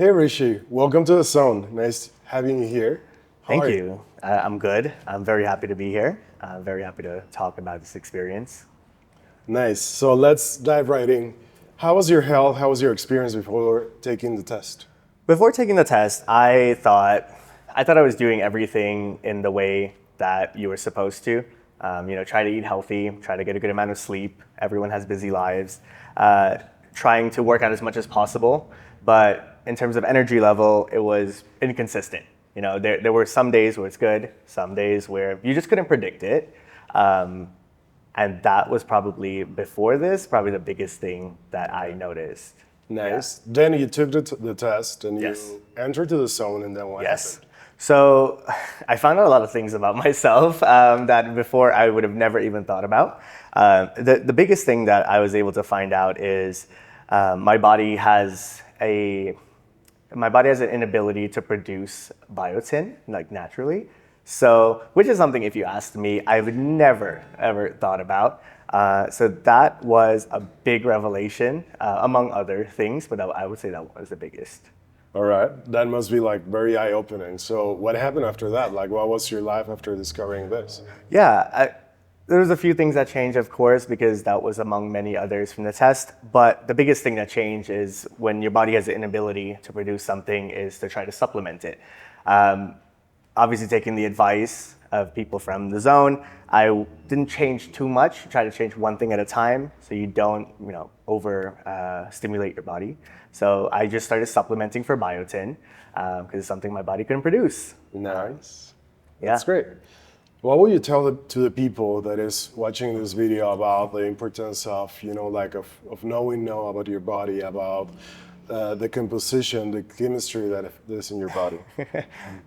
Hey Rishi, welcome to the Zone. Nice having you here. How Thank are you? you. I'm good. I'm very happy to be here. I'm very happy to talk about this experience. Nice. So let's dive right in. How was your health? How was your experience before taking the test? Before taking the test, I thought I was doing everything in the way that you were supposed to. Try to eat healthy, try to get a good amount of sleep. Everyone has busy lives. Trying to work out as much as possible, but in terms of energy level, it was inconsistent. There were some days where it's good, some days where you just couldn't predict it. Um, and that was probably before this, probably the biggest thing that I noticed. Yeah. Nice. Then you took the test and Yes. you entered to the Zone, and then what Yes. happened? So I found out a lot of things about myself that before I would have never even thought about. The biggest thing that I was able to find out is my body has an inability to produce biotin like naturally. So, which is something, if you asked me, I would never ever thought about. So that was a big revelation, among other things, but I would say that was the biggest. All right. That must be like very eye-opening. So what happened after that? Like, what was your life after discovering this? There was a few things that changed, of course, because that was among many others from the test. But the biggest thing that changed is when your body has the inability to produce something, is to try to supplement it. Um, Obviously, taking the advice of people from the zone, I didn't change too much. Try to change one thing at a time, so you don't, over stimulate your body. So I just started supplementing for biotin because it's something my body couldn't produce. Nice. Yeah. That's great. What will you tell to the people that is watching this video about the importance of, of knowing know about your body, about the composition, the chemistry that is in your body?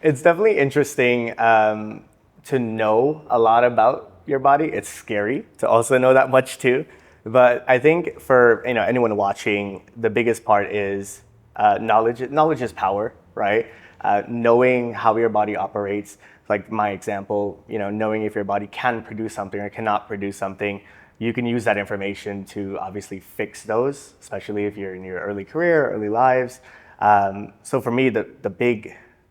It's definitely interesting to know a lot about your body. It's scary to also know that much too. But I think for anyone watching, the biggest part is knowledge. Knowledge is power, right? Knowing how your body operates. Like my example, knowing if your body can produce something or cannot produce something, you can use that information to obviously fix those, especially if you're in your early career, early lives. So for me, the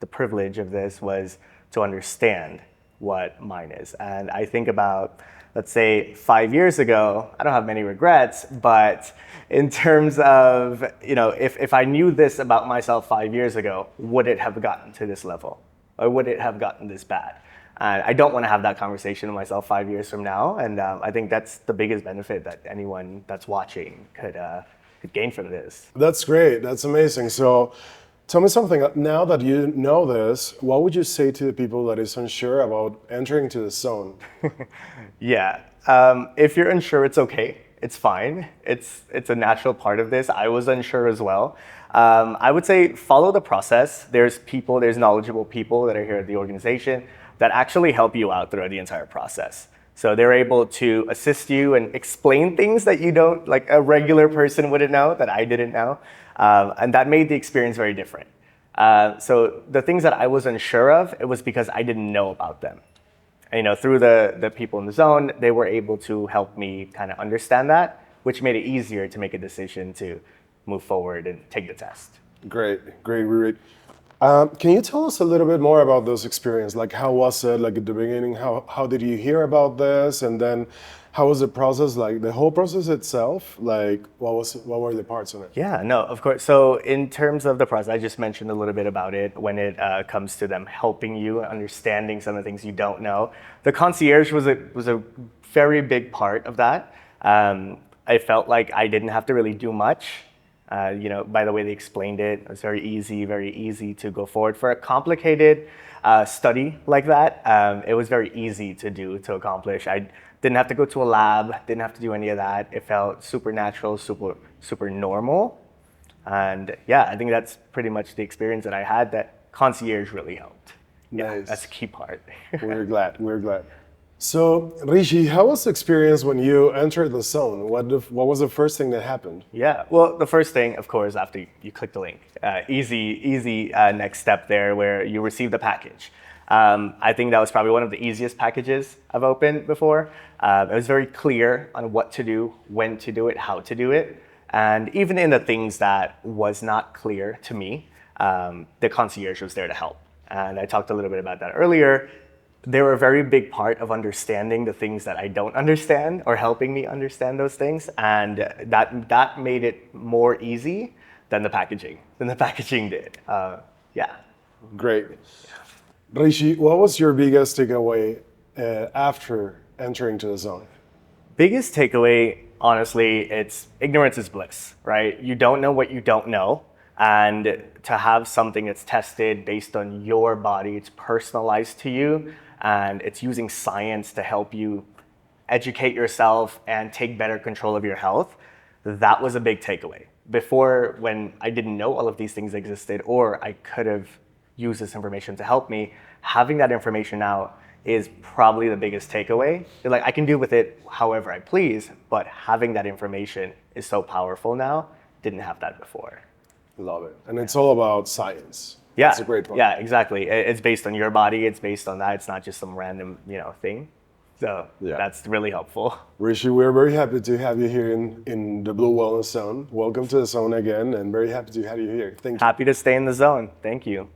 privilege of this was to understand what mine is. And I think about, let's say 5 years ago, I don't have many regrets, but in terms of, if I knew this about myself 5 years ago, would it have gotten to this level? Or would it have gotten this bad? And I don't want to have that conversation with myself 5 years from now. And I think that's the biggest benefit that anyone that's watching could gain from this. That's great. That's amazing. So tell me something. Now that you know this, what would you say to the people that is unsure about entering to the Zone? Yeah. If you're unsure, it's okay. It's fine. It's a natural part of this. I was unsure as well. I would say follow the process. There's knowledgeable people that are here at the organization that actually help you out throughout the entire process. So they're able to assist you and explain things that you don't, like a regular person wouldn't know, that I didn't know. And that made the experience very different. So the things that I was unsure of, it was because I didn't know about them. And, through the people in the zone, they were able to help me kind of understand that, which made it easier to make a decision to move forward and take the test. Great, great, great. Can you tell us a little bit more about those experience? Like, how was it? Like at the beginning, how did you hear about this? And then, how was the process? Like the whole process itself? Like, what were the parts in it? Yeah, no, of course. So in terms of the process, I just mentioned a little bit about it when it comes to them helping you, understanding some of the things you don't know. The concierge was a very big part of that. I felt like I didn't have to really do much. By the way they explained it, it was very easy to go forward. For a complicated study like that, it was very easy to accomplish. I didn't have to go to a lab, didn't have to do any of that. It felt super natural, super normal. And yeah, I think that's pretty much the experience that I had, that concierge really helped. Yeah, Nice. that's a key part. We're glad. We're glad. So, Rishi, how was the experience when you entered the Zone? What was the first thing that happened? Yeah, well, the first thing, of course, after you click the link, easy next step there where you receive the package. I think that was probably one of the easiest packages I've opened before. It was very clear on what to do, when to do it, how to do it. And even in the things that was not clear to me, the concierge was there to help. And I talked a little bit about that earlier. They were a very big part of understanding the things that I don't understand or helping me understand those things. And that made it more easy than the packaging did. Yeah. Great. Rishi, what was your biggest takeaway after entering to the zone? Biggest takeaway, honestly, it's ignorance is bliss, right? You don't know what you don't know. And to have something that's tested based on your body, it's personalized to you, and it's using science to help you educate yourself and take better control of your health, that was a big takeaway. Before, when I didn't know all of these things existed, or I could have used this information to help me, having that information now is probably the biggest takeaway. Like, I can do with it however I please, but having that information is so powerful now. Didn't have that before. Love it. And it's all about science. Yeah, It's a great point. yeah, exactly. It's based on your body. It's based on that. It's not just some random, thing. So Yeah. that's really helpful. Rishi, we're very happy to have you here in the Blue Wellness Zone. Welcome to the zone again, and very happy to have you here. Thank you. Happy to stay in the zone. Thank you.